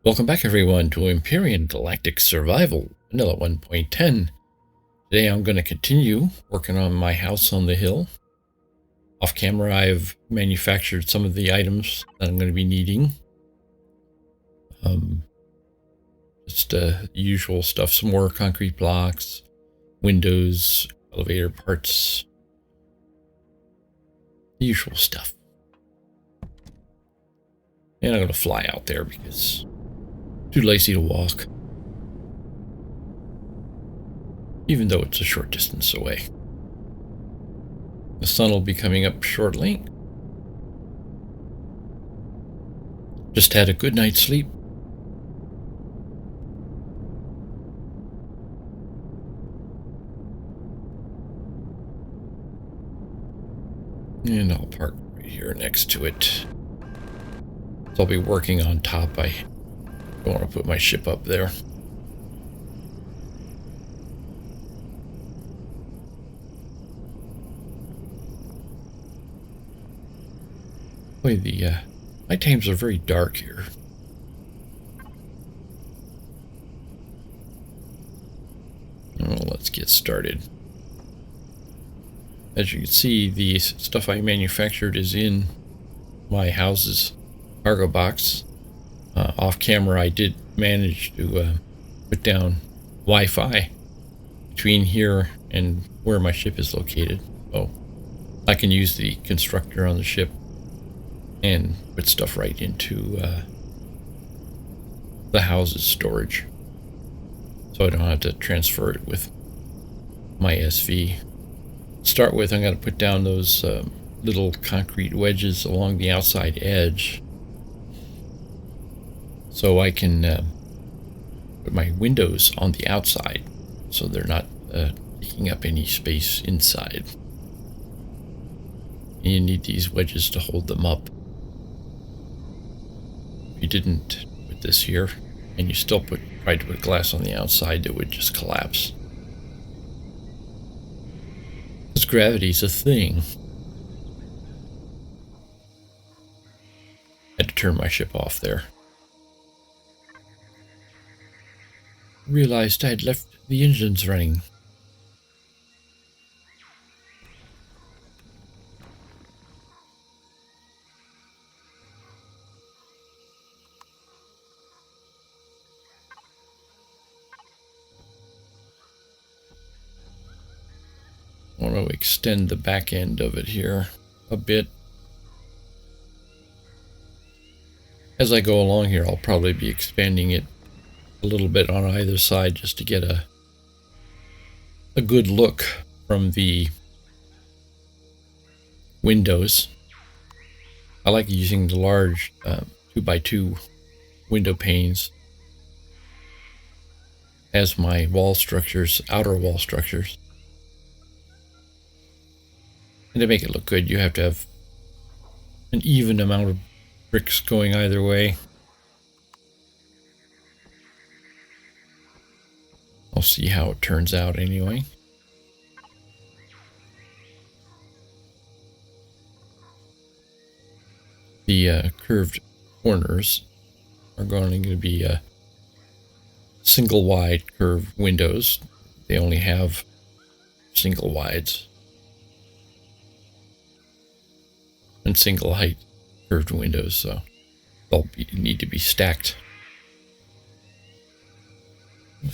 Welcome back everyone to Empyrion Galactic Survival, vanilla 1.10. Today I'm going to continue working on my house on the hill. Off camera I've manufactured some of the items that I'm going to be needing. Just the usual stuff, some more concrete blocks, windows, elevator parts, the usual stuff. And I'm going to fly out there because I'm too lazy to walk, even though it's a short distance away. The sun will be coming up shortly. Just had a good night's sleep. And I'll park right here next to it. So I'll be working on top. I don't want to put my ship up there. Boy, the night times are very dark here. Well, let's get started. As you can see, the stuff I manufactured is in my house's cargo box. Off camera, I did manage to put down Wi-Fi between here and where my ship is located. So I can use the constructor on the ship and put stuff right into the house's storage. So I don't have to transfer it with my SV. Start with, I'm going to put down those little concrete wedges along the outside edge so I can put my windows on the outside so they're not taking up any space inside. And you need these wedges to hold them up. If you didn't put this here and you still tried to put glass on the outside, it would just collapse. Because gravity's a thing. Had to turn my ship off there. Realized I'd left the engines running. I want to extend the back end of it here a bit. As I go along here, I'll probably be expanding it a little bit on either side just to get a good look from the windows. I like using the large 2x2 window panes as my wall structures, outer wall structures. And to make it look good, you have to have an even amount of bricks going either way. I'll see how it turns out anyway. The curved corners are going to be single wide curved windows. They only have single wides. And single height curved windows, so they'll need to be stacked.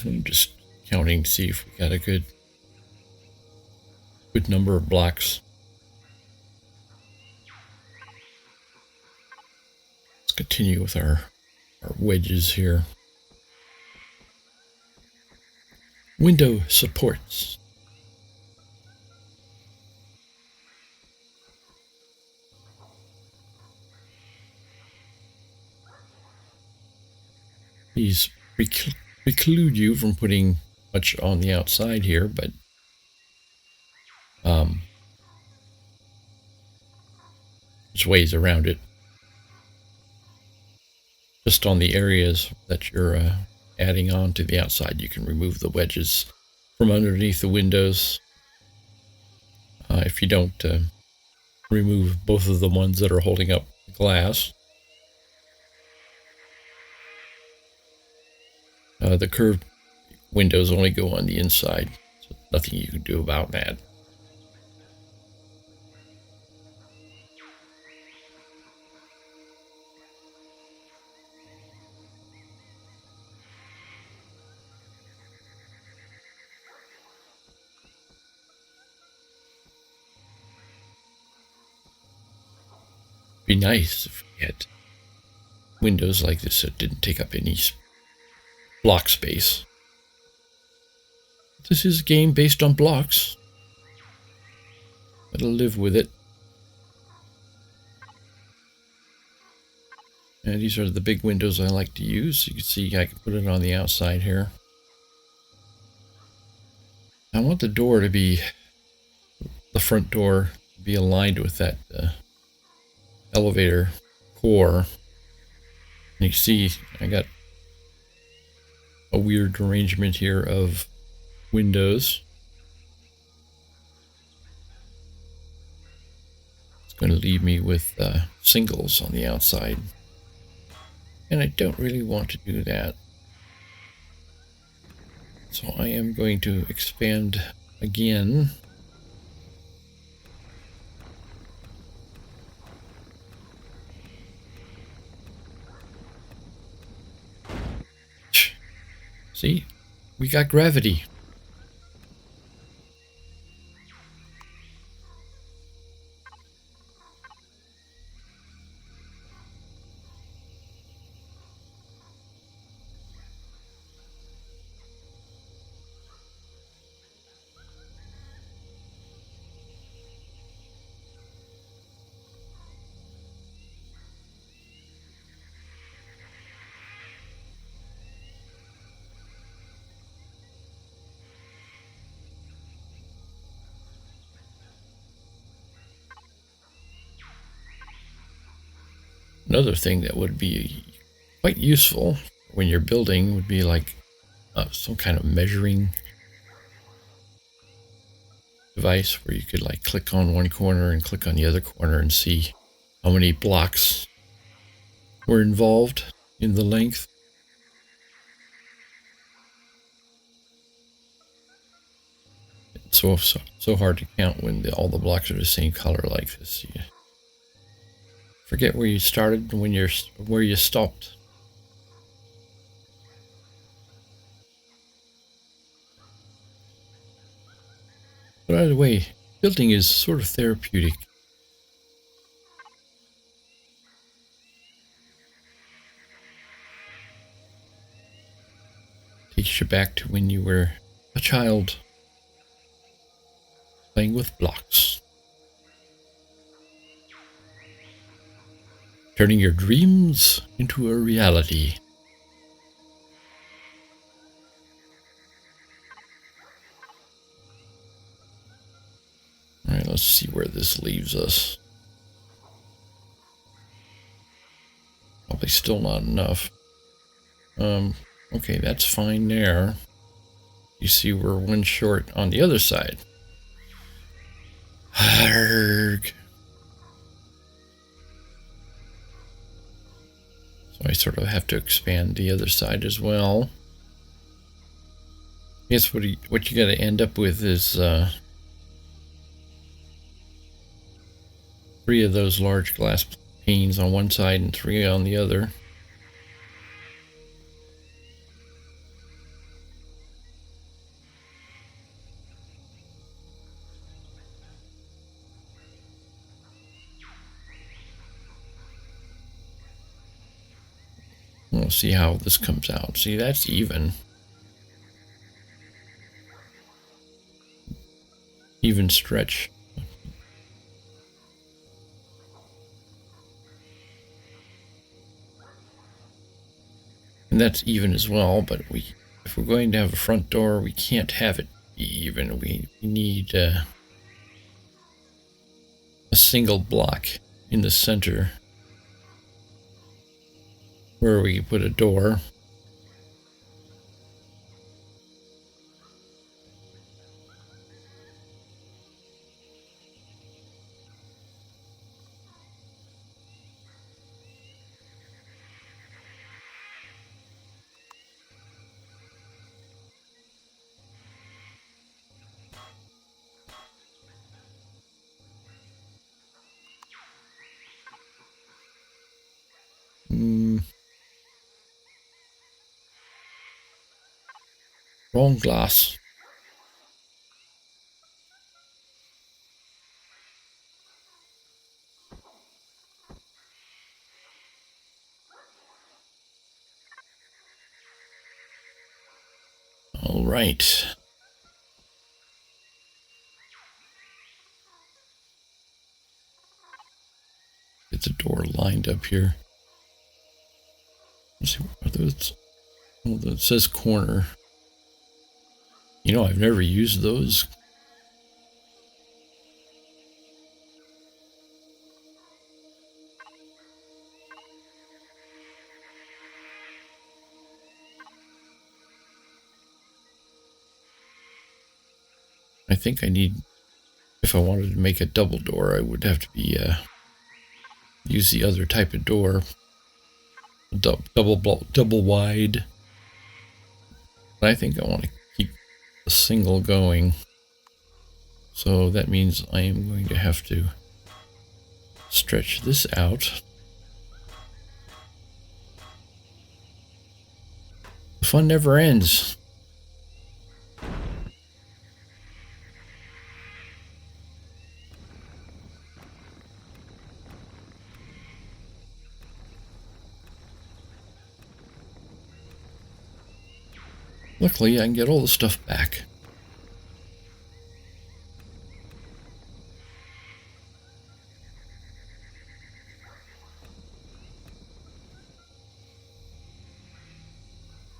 I'm just counting to see if we got a good number of blocks. Let's continue with our wedges here. Window supports. These preclude you from putting much on the outside here, but there's ways around it. Just on the areas that you're adding on to the outside, you can remove the wedges from underneath the windows. If you don't remove both of the ones that are holding up the glass, The curved windows only go on the inside, so nothing you can do about that. Be nice if we had windows like this that didn't take up any block space. This is a game based on blocks. I'll live with it. And these are the big windows I like to use. You can see I can put it on the outside here. I want the door to be, the front door, to be aligned with that elevator core. And you can see I got a weird arrangement here of windows. It's going to leave me with singles on the outside. And I don't really want to do that. So I am going to expand again. See, we got gravity. Another thing that would be quite useful when you're building would be like some kind of measuring device where you could like click on one corner and click on the other corner and see how many blocks were involved in the length. It's so hard to count when all the blocks are the same color like this. You forget where you started and where you stopped. But either way, building is sort of therapeutic. Takes you back to when you were a child playing with blocks. Turning your dreams into a reality. Alright, let's see where this leaves us. Probably still not enough. Okay, that's fine there. You see we're one short on the other side. Arrgh. So I sort of have to expand the other side as well. I guess what you got to end up with is 3 of those large glass panes on one side and 3 on the other. We'll see how this comes out. See, that's even. Even stretch. And that's even as well, but if we're going to have a front door, we can't have it be even. We need a single block in the center where we put a door. Wrong glass. All right. Get the door lined up here. Let's see, are those? Oh, that says corner. You know, I've never used those. I think I need, if I wanted to make a double door, I would have to be use the other type of door, double wide. But I think I want to keep a single going, so that means I am going to have to stretch this out. The fun never ends. Luckily, I can get all the stuff back.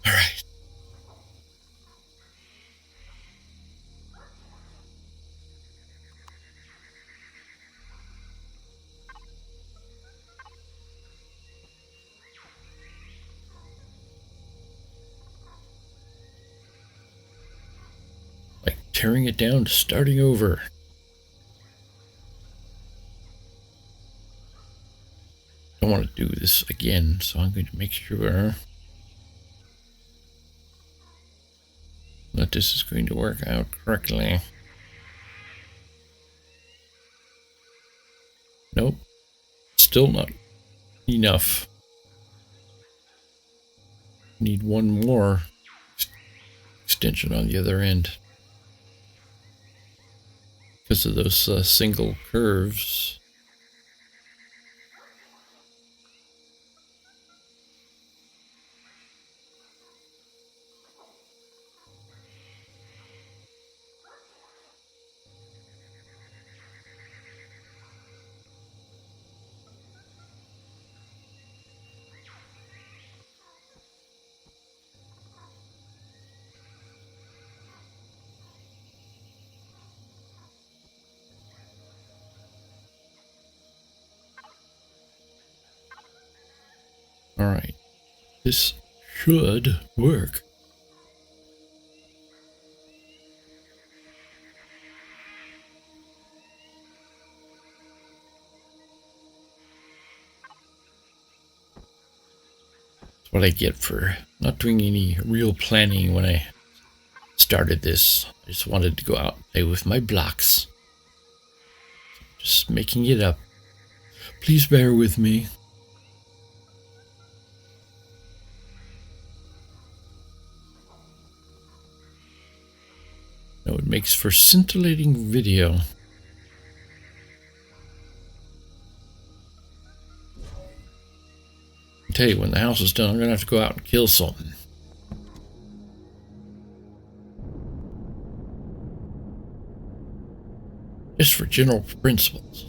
All right. Like tearing it down, starting over. I don't want to do this again, so I'm going to make sure that this is going to work out correctly. Nope, still not enough. Need one more extension on the other end because of those single curves. All right, this should work. That's what I get for not doing any real planning when I started this. I just wanted to go out and play with my blocks. Just making it up. Please bear with me. Now it makes for scintillating video. I tell you, when the house is done, I'm gonna have to go out and kill something. Just for general principles.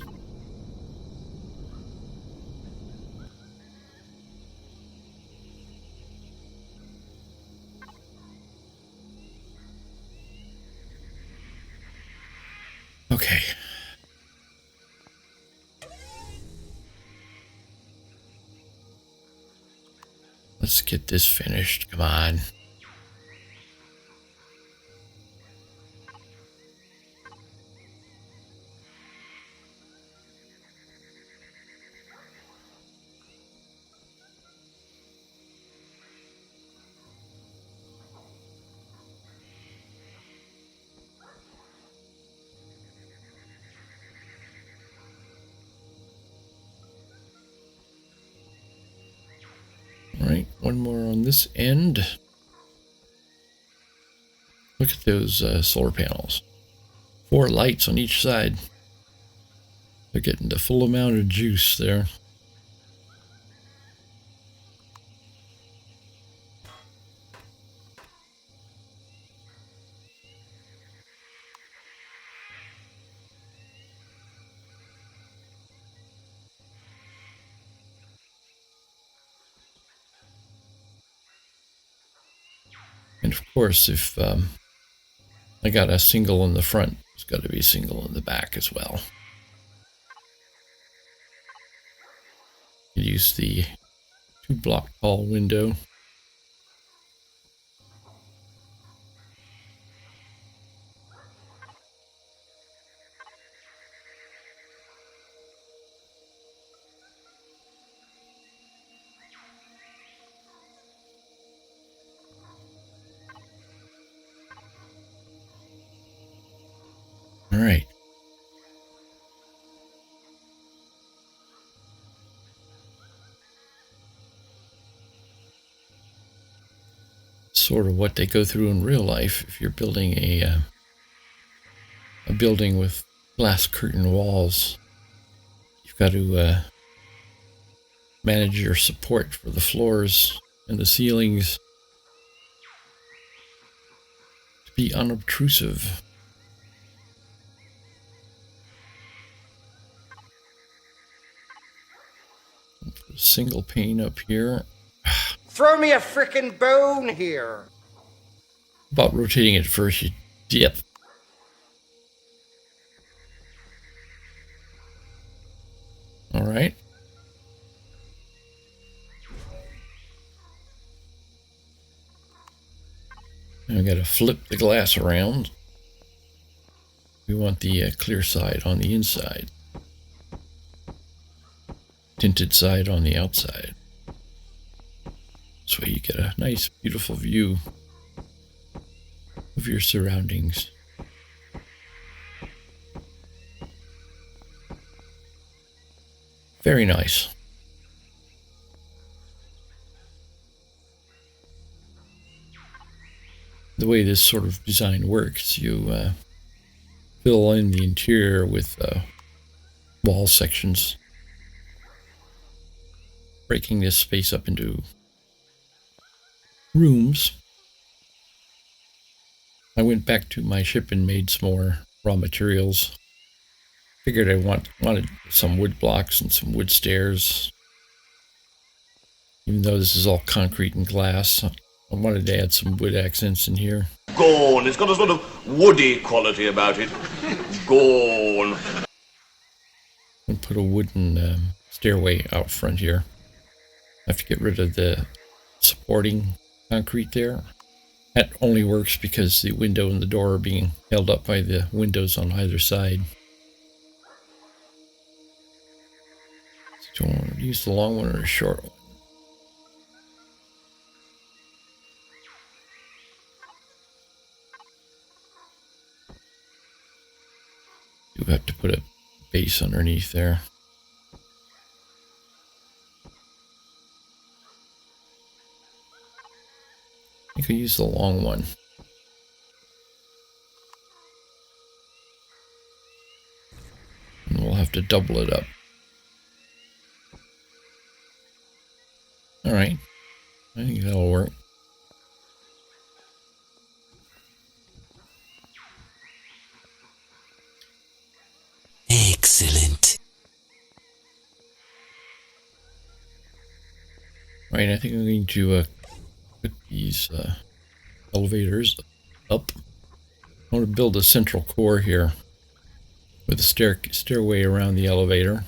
Okay. Let's get this finished. Come on. All right, one more on this end. Look at those solar panels. 4 lights on each side. They're getting the full amount of juice there. And of course, if I got a single in the front, it's got to be a single in the back as well. You use the 2-block tall window. All right. Sort of what they go through in real life if you're building a building with glass curtain walls. You've got to manage your support for the floors and the ceilings to be unobtrusive. Put a single pane up here. Throw me a frickin' bone here. About rotating it first, you dip. All right. Now we got to flip the glass around. We want the clear side on the inside. Tinted side on the outside. So you get a nice, beautiful view of your surroundings. Very nice. The way this sort of design works, you fill in the interior with wall sections, breaking this space up into rooms. I went back to my ship and made some more raw materials. Figured I wanted some wood blocks and some wood stairs. Even though this is all concrete and glass, I wanted to add some wood accents in here. Gone. It's got a sort of woody quality about it. Gone. And put a wooden stairway out front here. I have to get rid of the supporting concrete there. That only works because the window and the door are being held up by the windows on either side. So do you want to use the long one or the short one? You have to put a base underneath there. I could use the long one. And we'll have to double it up. Alright. I think that'll work. Excellent. Right, I think I'm going to put these elevators up. I want to build a central core here with a stairway around the elevator.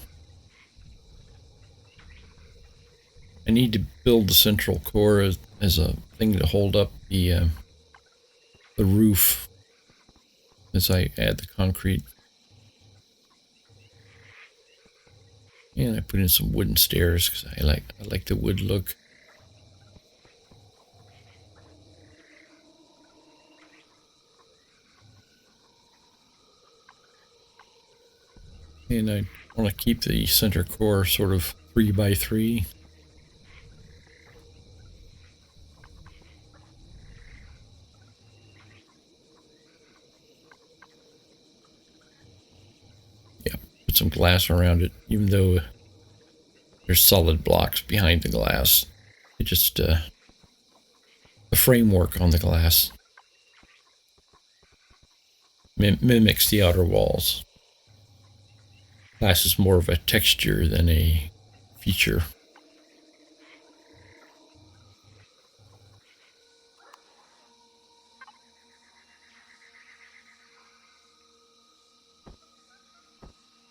I need to build the central core as a thing to hold up the roof as I add the concrete. And I put in some wooden stairs because I like the wood look. And I want to keep the center core sort of 3x3. put some glass around it, even though there's solid blocks behind the glass. It just the framework on the glass mimics the outer walls. Glass is more of a texture than a feature.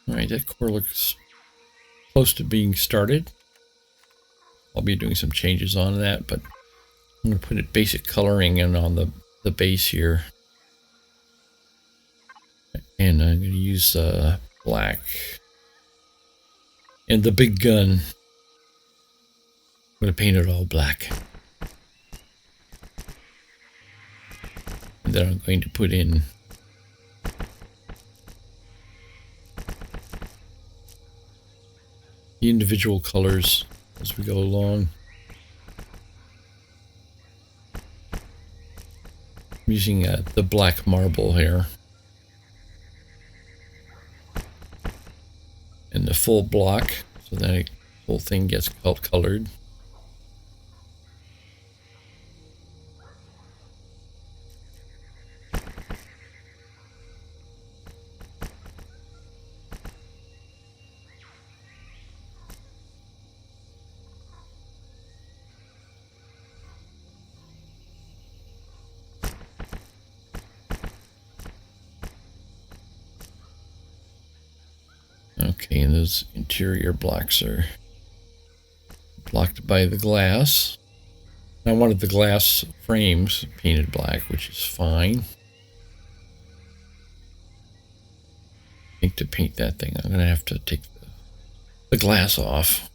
Alright, that core looks close to being started. I'll be doing some changes on that, but I'm going to put basic coloring in on the base here. And I'm going to use black. And the big gun, I'm going to paint it all black. And then I'm going to put in the individual colors as we go along. I'm using the black marble here. And the full block, so that the whole thing gets colored. Okay, and those interior blocks are blocked by the glass. I wanted the glass frames painted black, which is fine. I think to paint that thing, I'm going to have to take the glass off.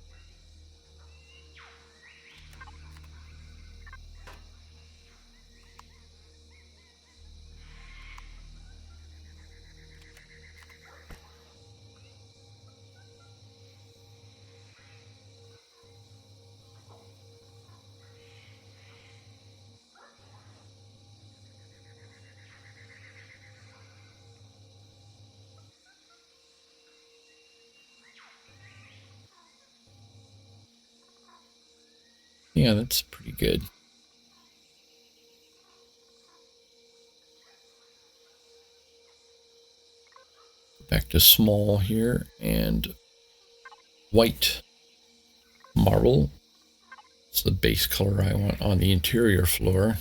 Yeah, that's pretty good. Back to small here, and white marble. It's the base color I want on the interior floor.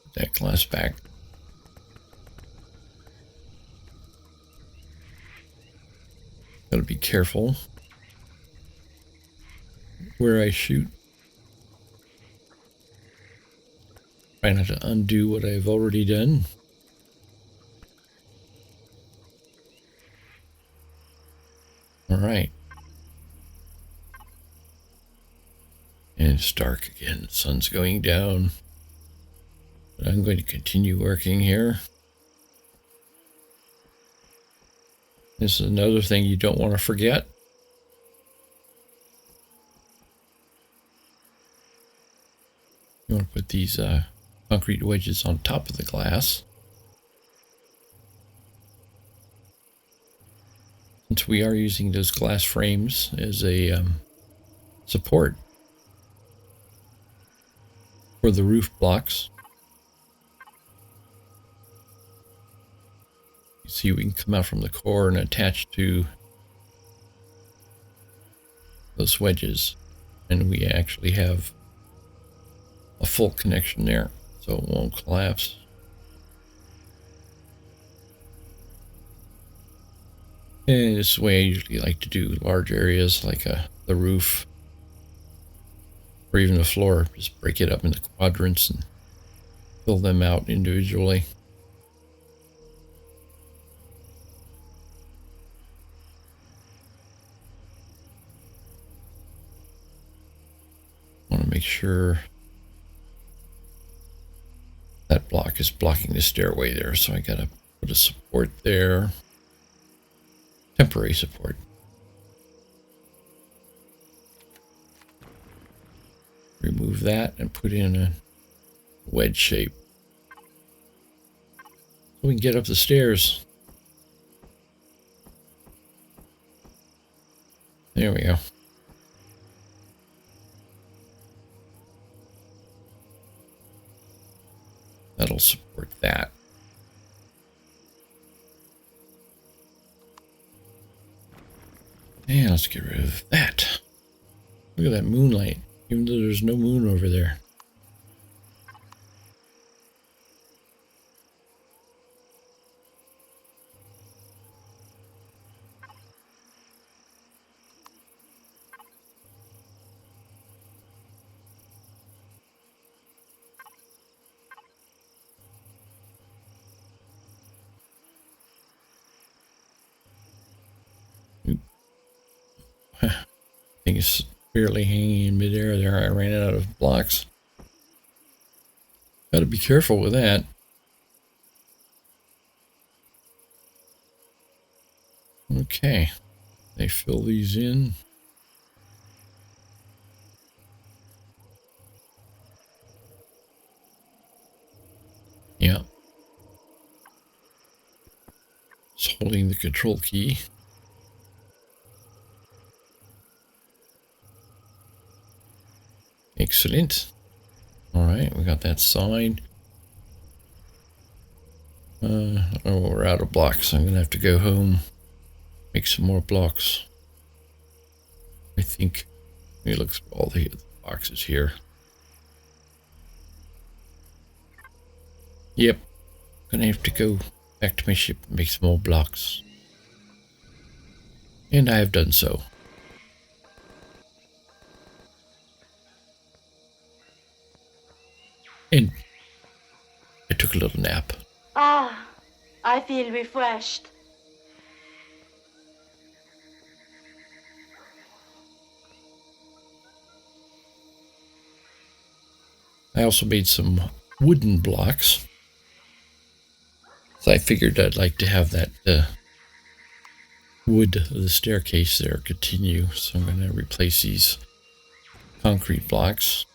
Put that glass back. Gotta be careful where I shoot. Try not to undo what I've already done. All right. And it's dark again. The sun's going down. But I'm going to continue working here. This is another thing you don't want to forget. You want to put these concrete wedges on top of the glass. Since we are using those glass frames as a support for the roof blocks. You see we can come out from the core and attach to those wedges, and we actually have a full connection there, so it won't collapse. And this is the way I usually like to do large areas like the roof or even the floor. Just break it up into quadrants and fill them out individually. Want to make sure that block is blocking the stairway there, so I gotta put a support there. Temporary support. Remove that and put in a wedge shape. So we can get up the stairs. There we go. That'll support that. And let's get rid of that. Look at that moonlight, even though there's no moon over there. I think it's barely hanging in midair there. I ran out of blocks. Got to be careful with that. Okay, they fill these in. Yeah. Just holding the control key. Excellent. All right, we got that side. Oh, we're out of blocks. I'm gonna have to go home, make some more blocks. I think. Let me look through all the boxes here. Yep, gonna have to go back to my ship and make some more blocks. And I have done so. And I took a little nap. Ah, I feel refreshed. I also made some wooden blocks. So I figured I'd like to have that wood of the staircase there continue. So I'm going to replace these concrete blocks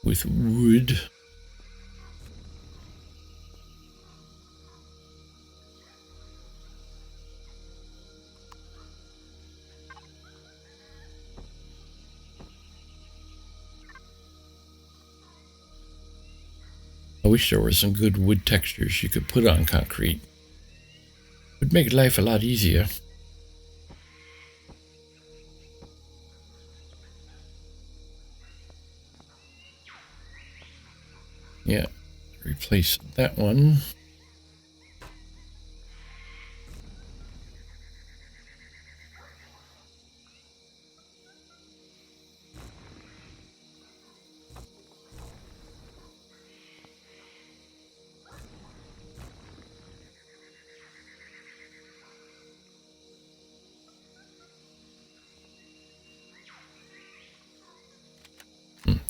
with wood. I wish there were some good wood textures you could put on concrete. Would make life a lot easier. Yeah, replace that one.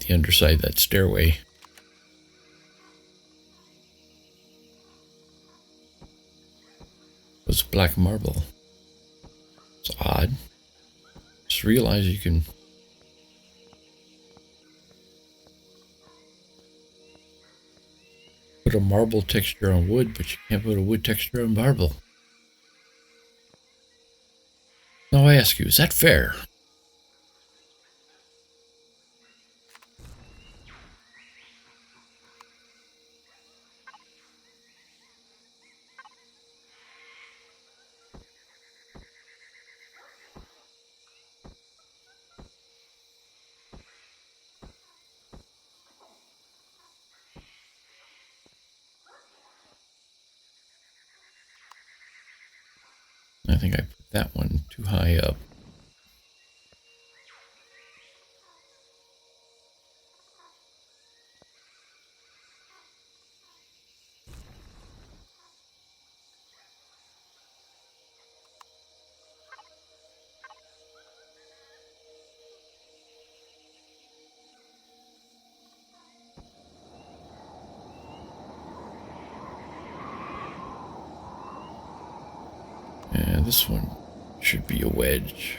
The underside of that stairway. Was black marble. It's odd. Just realize you can put a marble texture on wood, but you can't put a wood texture on marble. Now I ask you, is that fair? I think I put that one too high up. And this one should be a wedge.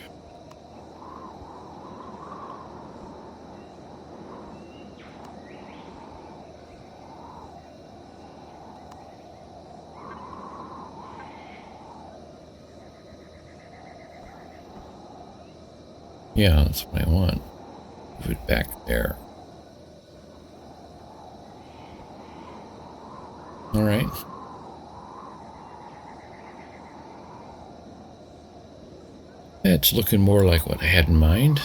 Yeah, that's what I want. Move it back there. All right. It's looking more like what I had in mind.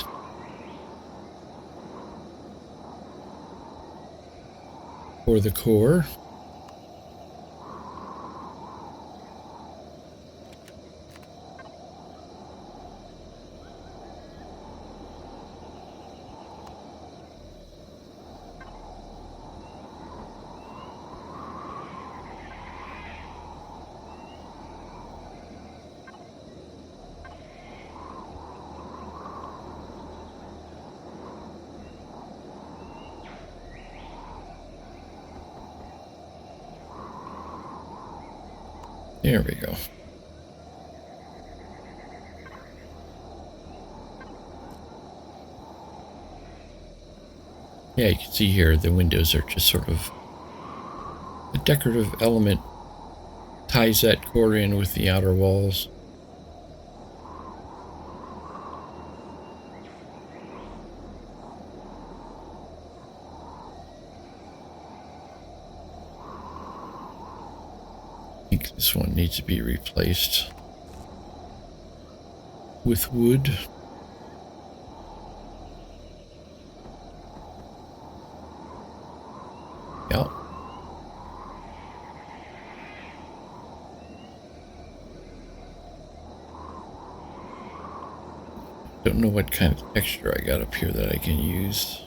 For the core. There we go. Yeah, you can see here the windows are just sort of a decorative element. Ties that core in with the outer walls. I think this one needs to be replaced with wood. Yeah. Don't know what kind of texture I got up here that I can use.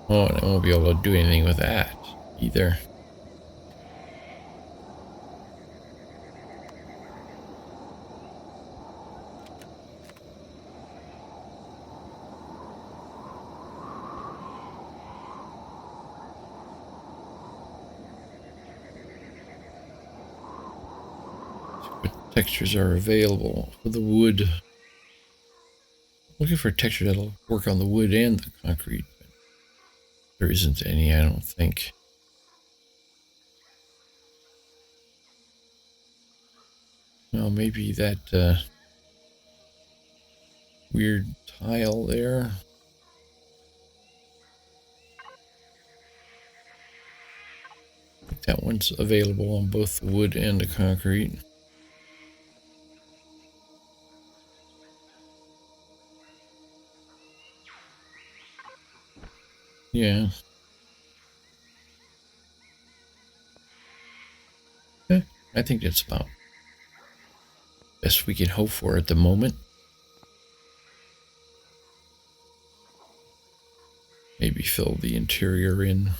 Oh, and I won't be able to do anything with that either. What textures are available for the wood? Looking for a texture that'll work on the wood and the concrete. There isn't any, I don't think. Well, maybe that weird tile there. I think that one's available on both the wood and the concrete. Yeah. I think that's about best we can hope for at the moment. Maybe fill the interior in.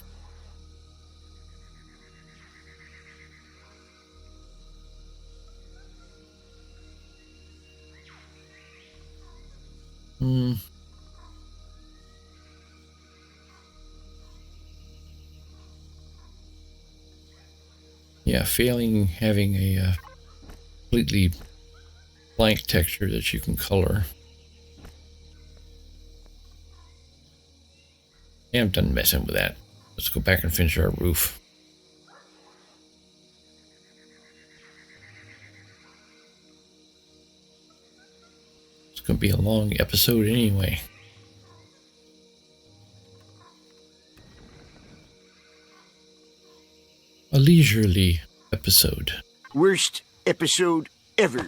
Yeah, failing having a completely blank texture that you can color. Yeah, I'm done messing with that. Let's go back and finish our roof. It's going to be a long episode anyway. A leisurely episode. Worst episode ever.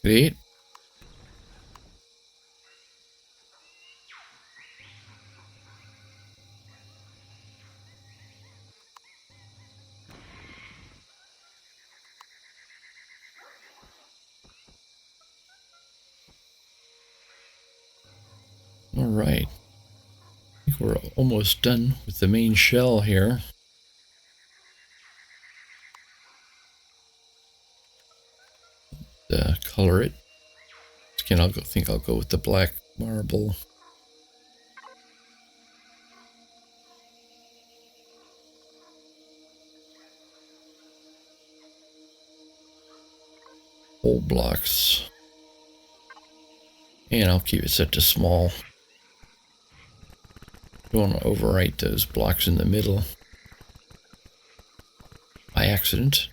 Great. All right. I think we're almost done with the main shell here. Color it. Again, think I'll go with the black marble. Whole blocks. And I'll keep it set to small. Don't want to overwrite those blocks in the middle by accident.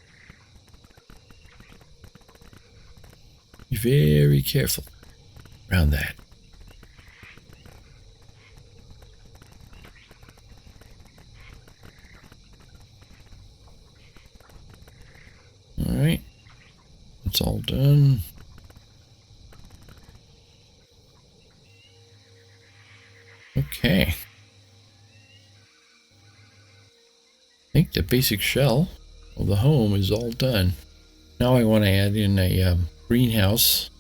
Be very careful around that. Alright, it's all done. Okay. I think the basic shell of the home is all done. Now I want to add in a greenhouse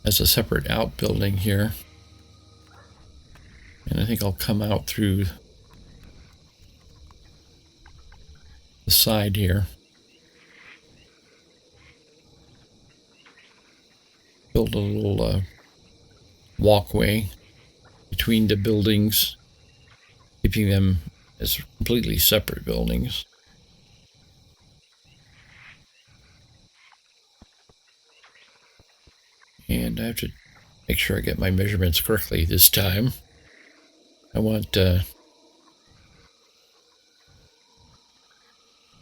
as a separate outbuilding here. And I think I'll come out through the side here. Build a little walkway between the buildings, keeping them as completely separate buildings. And I have to make sure I get my measurements correctly this time. I want the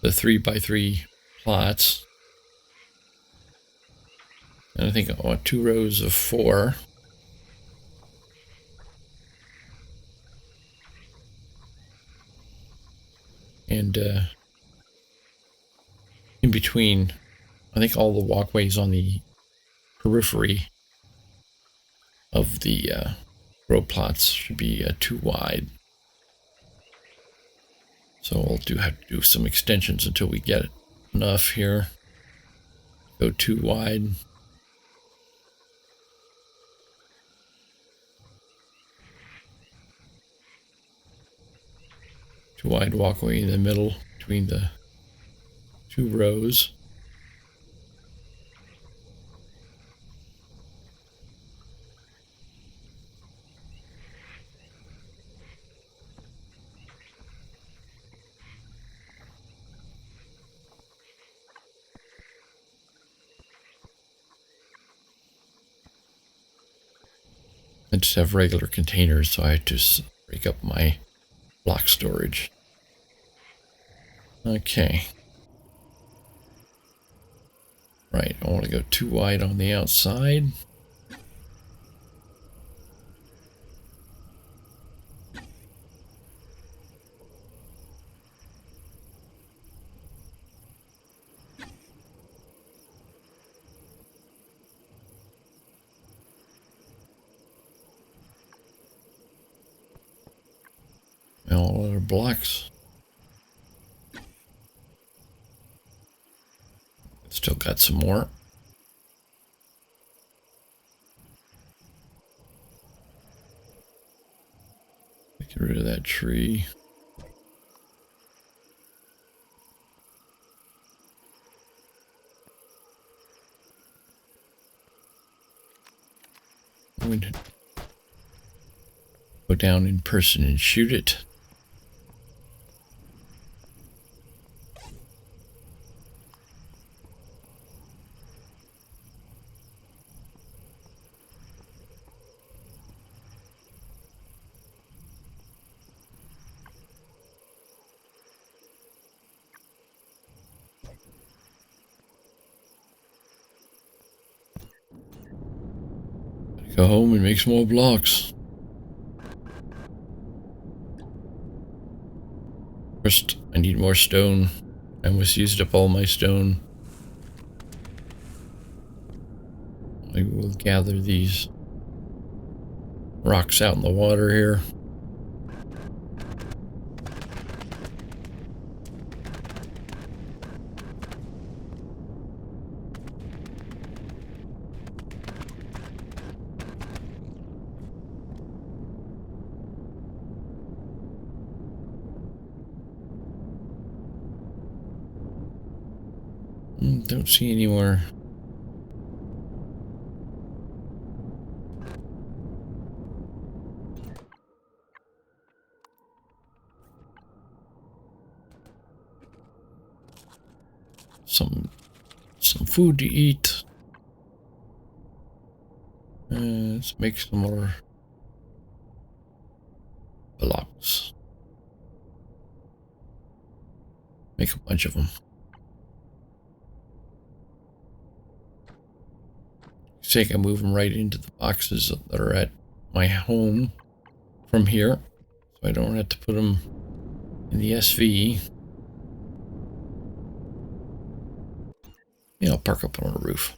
3x3 plots. And I think I want 2 rows of 4. And in between, I think all the walkways on the periphery of the row plots should be too wide. So we'll have to do some extensions until we get enough here. Go too wide. Too wide walkway in the middle between the 2 rows. I just have regular containers, so I just break up my block storage. Okay. Right, I want to go too wide on the outside. And all other blocks. Still got some more. Get rid of that tree. I'm going to go down in person and shoot it. Go home and make some more blocks. First, I need more stone. I almost used up all my stone. I will gather these rocks out in the water here. Don't see any more. Some food to eat. Let's make some more blocks. Make a bunch of them. So I can move them right into the boxes that are at my home from here. So I don't have to put them in the SV. Yeah, I'll park up on the roof.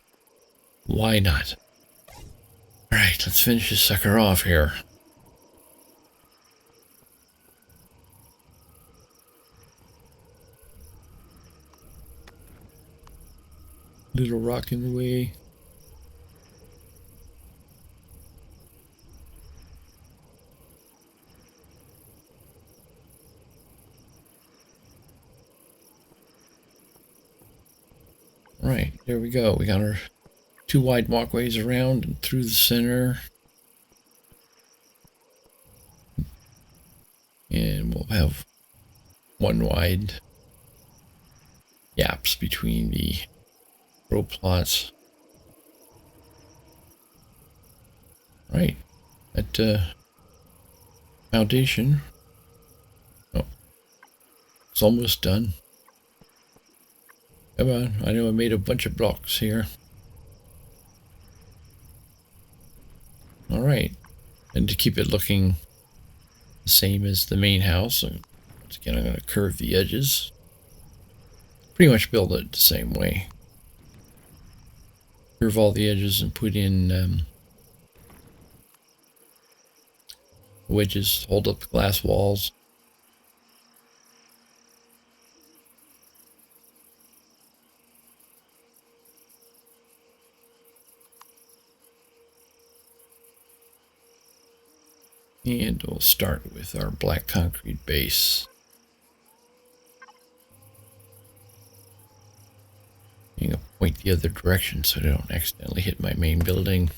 Why not? Alright, let's finish this sucker off here. Little rock in the way. Right, there we go. We got our 2 wide walkways around and through the center. And we'll have 1 wide gaps between the row plots. Right, that foundation. Oh, it's almost done. Come on, I know I made a bunch of blocks here. Alright, and to keep it looking the same as the main house, once again I'm going to curve the edges. Pretty much build it the same way. Curve all the edges and put in wedges, hold up the glass walls. And we'll start with our black concrete base. I'm going to point the other direction so I don't accidentally hit my main building.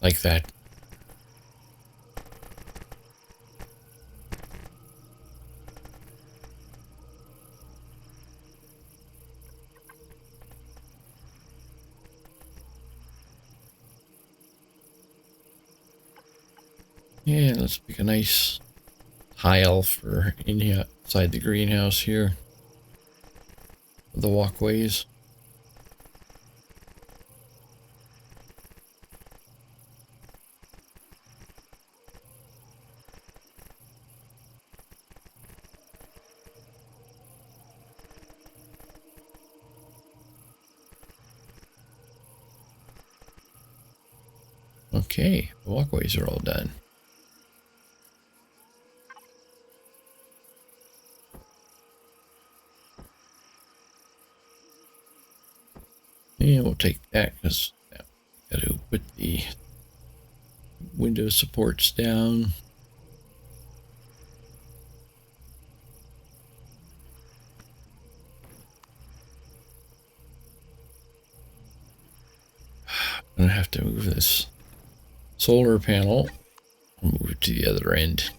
Like that. Yeah, let's pick a nice tile for inside the greenhouse here. The walkways. Okay, the walkways are all done. And we'll take that because got to put the window supports down. I'm gonna have to move this solar panel. I'll move it to the other end.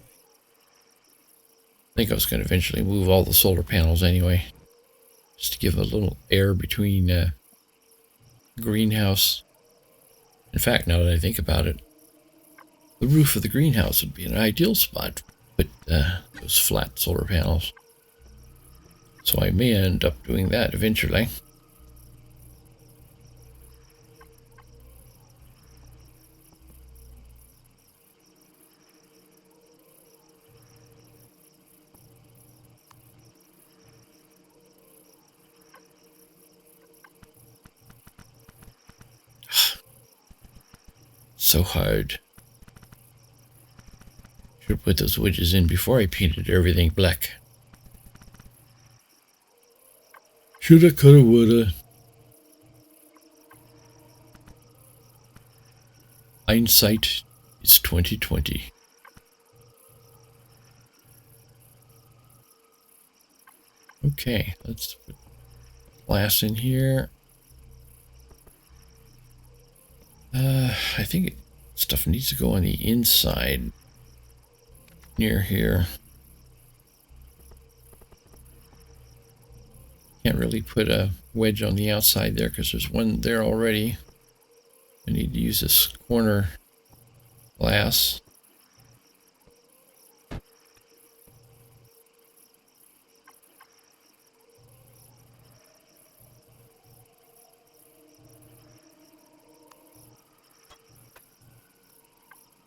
I think I was going to eventually move all the solar panels anyway, just to give a little air between greenhouse. In fact, now that I think about it, the roof of the greenhouse would be an ideal spot to put those flat solar panels. So I may end up doing that eventually. So hard. Should have put those wedges in before I painted everything black. Shoulda, coulda, woulda. Hindsight is 2020. Okay, let's put glass in here. I think stuff needs to go on the inside near here. Can't really put a wedge on the outside there because there's one there already. I need to use this corner glass.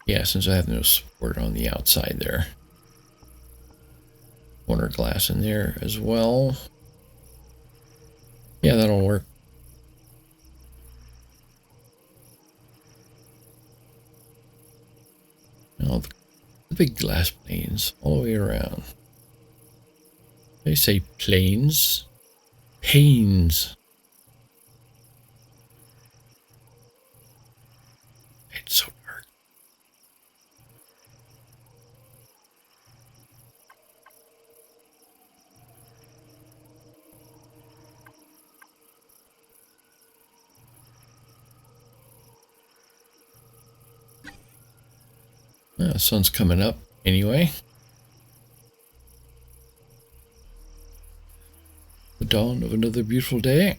Yeah, since I have no support on the outside there. Corner glass in there as well. Yeah, that'll work. Now the big glass planes all the way around. They say planes. Panes. It's so dark. The sun's coming up anyway. The dawn of another beautiful day.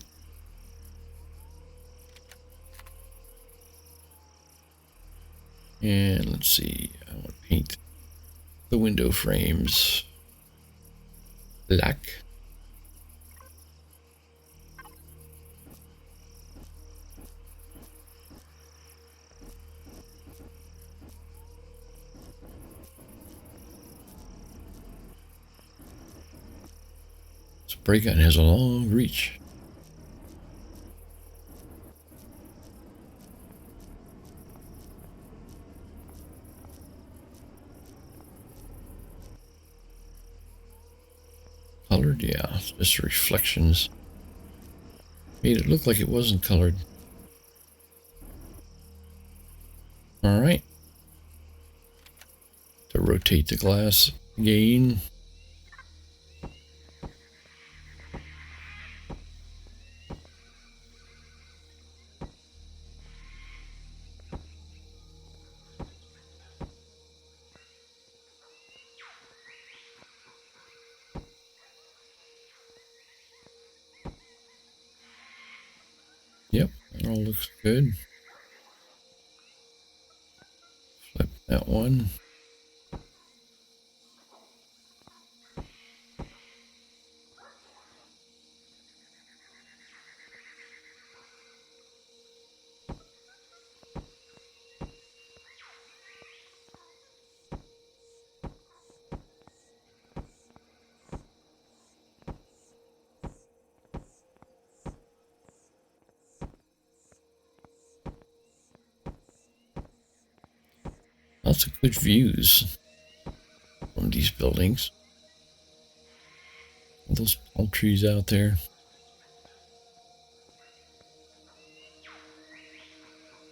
And let's see, I want to paint the window frames black. Spray gun has a long reach. Colored, yeah, it's just reflections. Made it look like it wasn't colored. All right. To rotate the glass again. Yep, that all looks good. Flip that one. Lots of good views from these buildings. All those palm trees out there.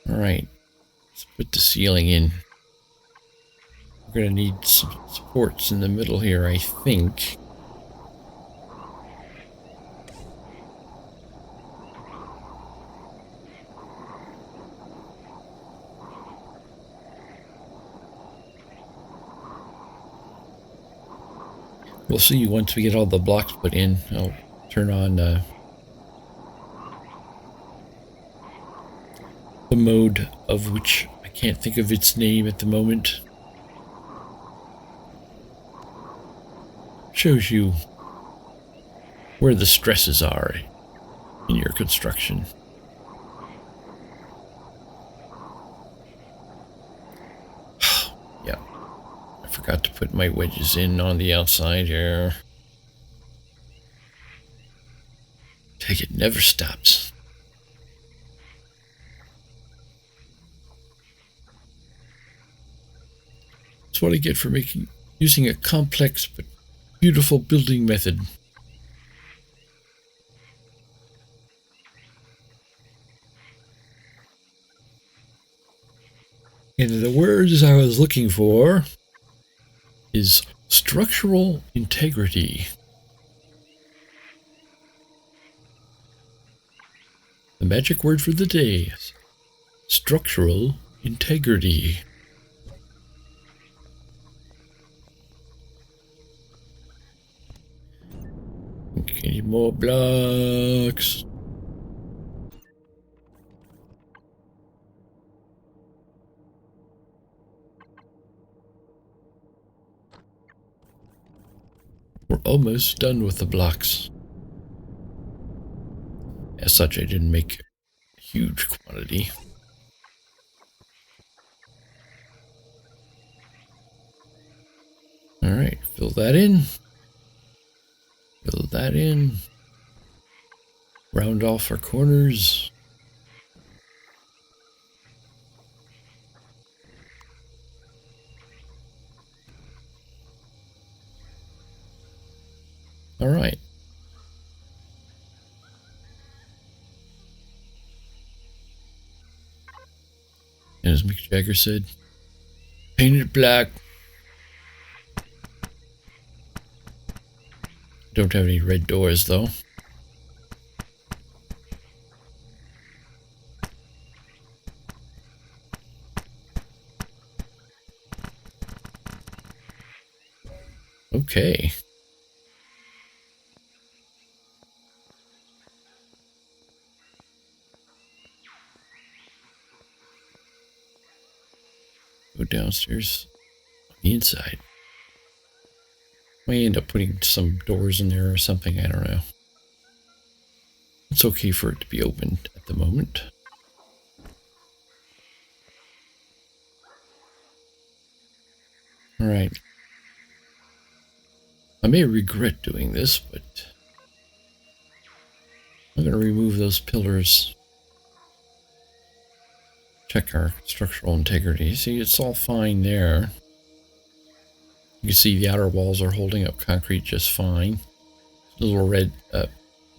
All right, let's put the ceiling in. We're going to need some supports in the middle here, I think. We'll see once we get all the blocks put in. I'll turn on the mode of which I can't think of its name at the moment. Shows you where the stresses are in your construction. Yeah, I forgot to put my wedges in on the outside here. Take it never stops. That's what I get for using a complex but beautiful building method. And the words I was looking for is structural integrity. The magic word for the day is structural integrity. Okay, need more blocks. We're almost done with the blocks. As such, I didn't make a huge quantity. Alright, fill that in. Fill that in. Round off our corners. Alright. And as Mick Jagger said, paint it black. Don't have any red doors though. Okay. Go downstairs on the inside. May end up putting some doors in there or something, I don't know. It's okay for it to be opened at the moment. Alright. I may regret doing this, but I'm going to remove those pillars. Check our structural integrity. See, it's all fine there. You can see the outer walls are holding up concrete just fine. Little red,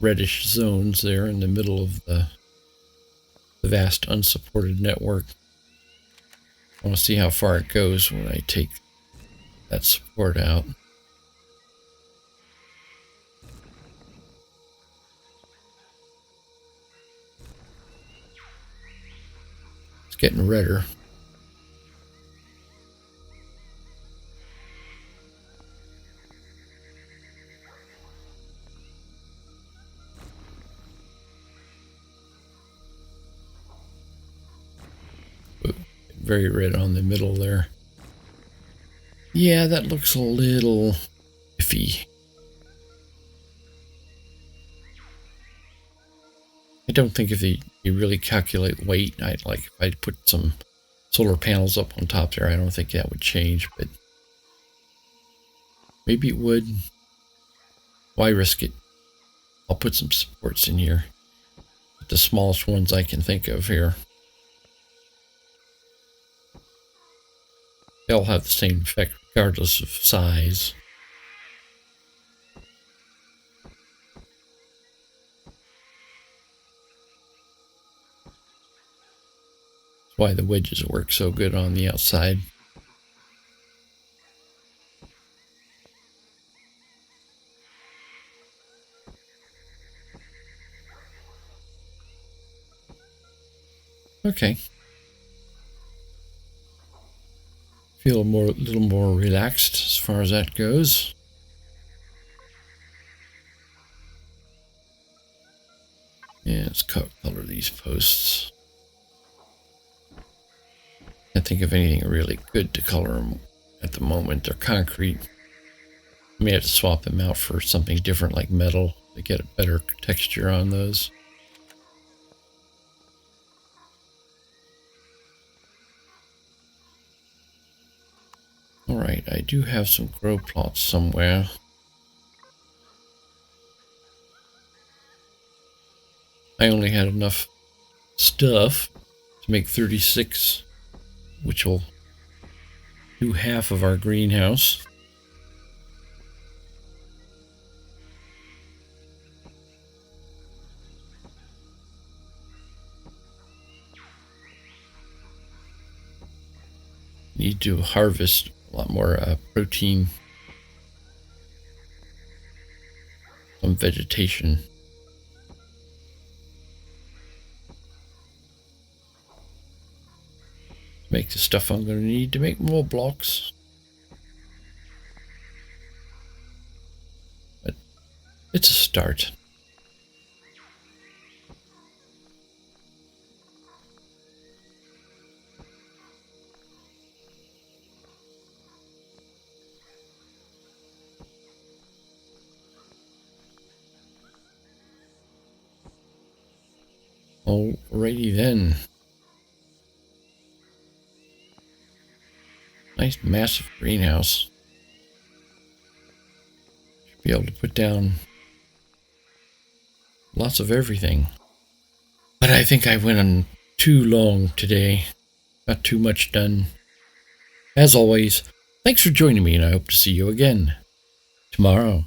reddish zones there in the middle of the vast unsupported network. I want to see how far it goes when I take that support out. It's getting redder. Very red on the middle there. Yeah, that looks a little iffy. I don't think if you really calculate weight, if I put some solar panels up on top there, I don't think that would change, but maybe it would. Why risk it? I'll put some supports in here. The smallest ones I can think of here. They'll have the same effect regardless of size. That's why the wedges work so good on the outside. Okay. Feel a little more relaxed as far as that goes. Yeah, let's color these posts. Can't think of anything really good to color them at the moment. They're concrete. I may have to swap them out for something different like metal to get a better texture on those. Alright, I do have some grow plots somewhere. I only had enough stuff to make 36, which will do half of our greenhouse. Need to harvest a lot more protein from vegetation. Make the stuff I'm going to need to make more blocks. But It's a start. Alrighty then. Nice massive greenhouse. Should be able to put down lots of everything. But I think I went on too long today. Got too much done. As always, thanks for joining me, and I hope to see you again tomorrow.